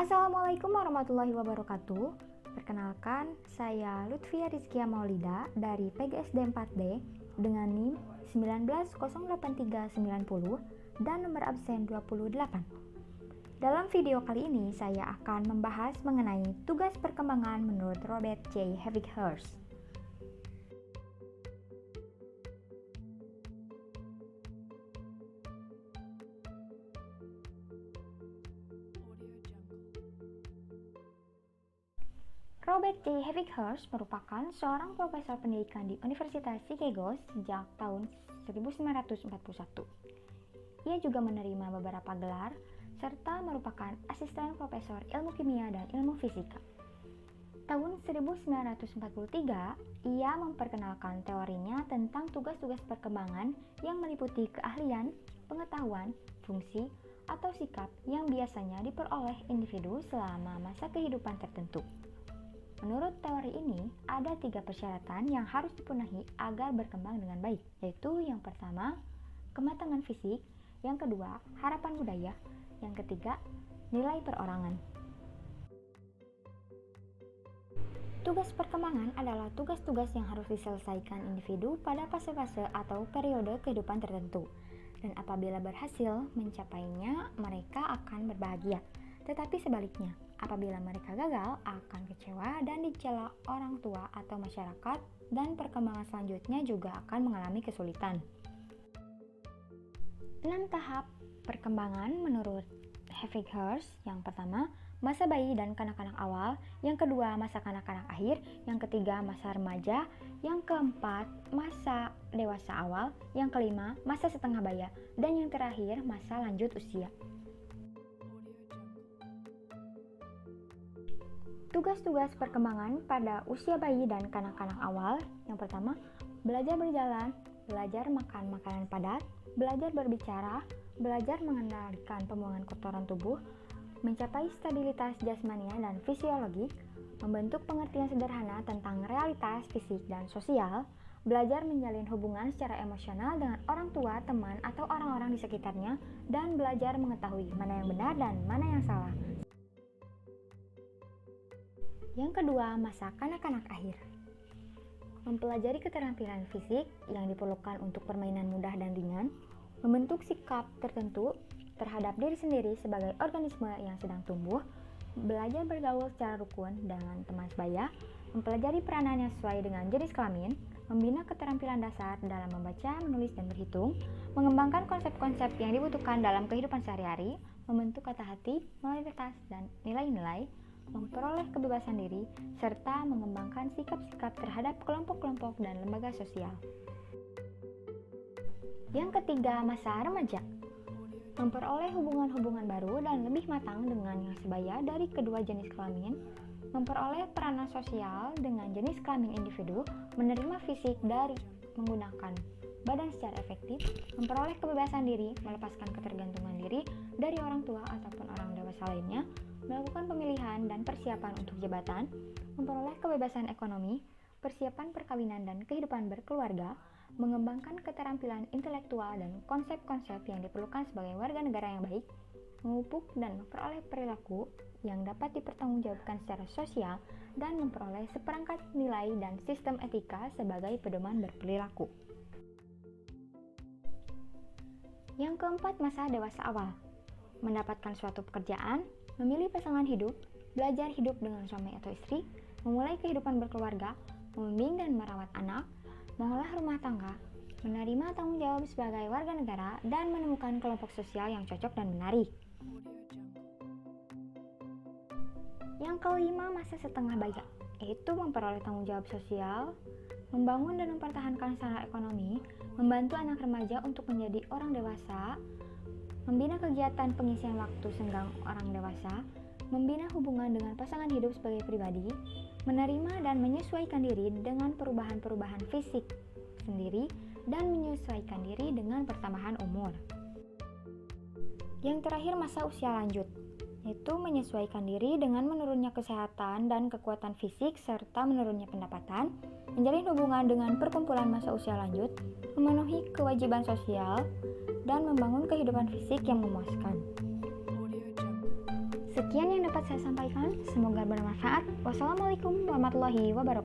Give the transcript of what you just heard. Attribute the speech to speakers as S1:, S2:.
S1: Assalamualaikum warahmatullahi wabarakatuh. Perkenalkan, saya Lutfia Rizkia Maulida dari PGSD 4D dengan NIM 1908390 dan nomor absen 28. Dalam video kali ini, saya akan membahas mengenai tugas perkembangan menurut Robert J. Hevighurst. Robert J. Hevighurst merupakan seorang profesor pendidikan di Universitas Chicago sejak tahun 1941. Ia juga menerima beberapa gelar serta merupakan asisten profesor ilmu kimia dan ilmu fisika. Tahun 1943, ia memperkenalkan teorinya tentang tugas-tugas perkembangan yang meliputi keahlian, pengetahuan, fungsi, atau sikap yang biasanya diperoleh individu selama masa kehidupan tertentu. Menurut teori ini, ada 3 persyaratan yang harus dipenuhi agar berkembang dengan baik, yaitu yang pertama, kematangan fisik, yang kedua, harapan budaya, yang ketiga, nilai perorangan. Tugas perkembangan adalah tugas-tugas yang harus diselesaikan individu pada fase-fase atau periode kehidupan tertentu, dan apabila berhasil mencapainya, mereka akan berbahagia. Tetapi sebaliknya, apabila mereka gagal, akan kecewa dan dicela orang tua atau masyarakat, dan perkembangan selanjutnya juga akan mengalami kesulitan. 6 tahap perkembangan menurut Hevighurst. Yang pertama, masa bayi dan kanak-kanak awal. Yang kedua, masa kanak-kanak akhir. Yang ketiga, masa remaja. Yang keempat, masa dewasa awal. Yang kelima, masa setengah baya. Dan yang terakhir, masa lanjut usia. Tugas-tugas perkembangan pada usia bayi dan kanak-kanak awal. Yang pertama, belajar berjalan, belajar makan makanan padat, belajar berbicara, belajar mengendalikan pembuangan kotoran tubuh, mencapai stabilitas jasmania dan fisiologik, membentuk pengertian sederhana tentang realitas fisik dan sosial, belajar menjalin hubungan secara emosional dengan orang tua, teman, atau orang-orang di sekitarnya, dan belajar mengetahui mana yang benar dan mana yang salah. Yang kedua, masa kanak-kanak akhir. Mempelajari keterampilan fisik yang diperlukan untuk permainan mudah dan ringan, membentuk sikap tertentu terhadap diri sendiri sebagai organisme yang sedang tumbuh, belajar bergaul secara rukun dengan teman sebaya, mempelajari peranan yang sesuai dengan jenis kelamin, membina keterampilan dasar dalam membaca, menulis, dan berhitung, mengembangkan konsep-konsep yang dibutuhkan dalam kehidupan sehari-hari, membentuk kata hati, moralitas, dan nilai-nilai, memperoleh kebebasan diri, serta mengembangkan sikap-sikap terhadap kelompok-kelompok dan lembaga sosial. Yang ketiga, masa remaja. Memperoleh hubungan-hubungan baru dan lebih matang dengan yang sebaya dari kedua jenis kelamin, memperoleh peranan sosial dengan jenis kelamin individu, menerima fisik dari menggunakan badan secara efektif, memperoleh kebebasan diri, melepaskan ketergantungan diri dari orang tua ataupun orang dewasa lainnya, melakukan pemilihan dan persiapan untuk jabatan, memperoleh kebebasan ekonomi, persiapan perkawinan dan kehidupan berkeluarga, mengembangkan keterampilan intelektual dan konsep-konsep yang diperlukan sebagai warga negara yang baik, memupuk dan memperoleh perilaku yang dapat dipertanggungjawabkan secara sosial, dan memperoleh seperangkat nilai dan sistem etika sebagai pedoman berperilaku. Yang keempat, masa dewasa awal. Mendapatkan suatu pekerjaan, memilih pasangan hidup, belajar hidup dengan suami atau istri, memulai kehidupan berkeluarga, membimbing dan merawat anak, mengolah rumah tangga, menerima tanggung jawab sebagai warga negara, dan menemukan kelompok sosial yang cocok dan menarik. Yang kelima, masa setengah baya, yaitu memperoleh tanggung jawab sosial, membangun dan mempertahankan standar ekonomi, membantu anak remaja untuk menjadi orang dewasa, membina kegiatan pengisian waktu senggang orang dewasa, membina hubungan dengan pasangan hidup sebagai pribadi, menerima dan menyesuaikan diri dengan perubahan-perubahan fisik sendiri, dan menyesuaikan diri dengan pertambahan umur. Yang terakhir, masa usia lanjut, yaitu menyesuaikan diri dengan menurunnya kesehatan dan kekuatan fisik serta menurunnya pendapatan, menjalin hubungan dengan perkumpulan masa usia lanjut, memenuhi kewajiban sosial, dan membangun kehidupan fisik yang memuaskan. Sekian yang dapat saya sampaikan, semoga bermanfaat. Wassalamualaikum warahmatullahi wabarakatuh.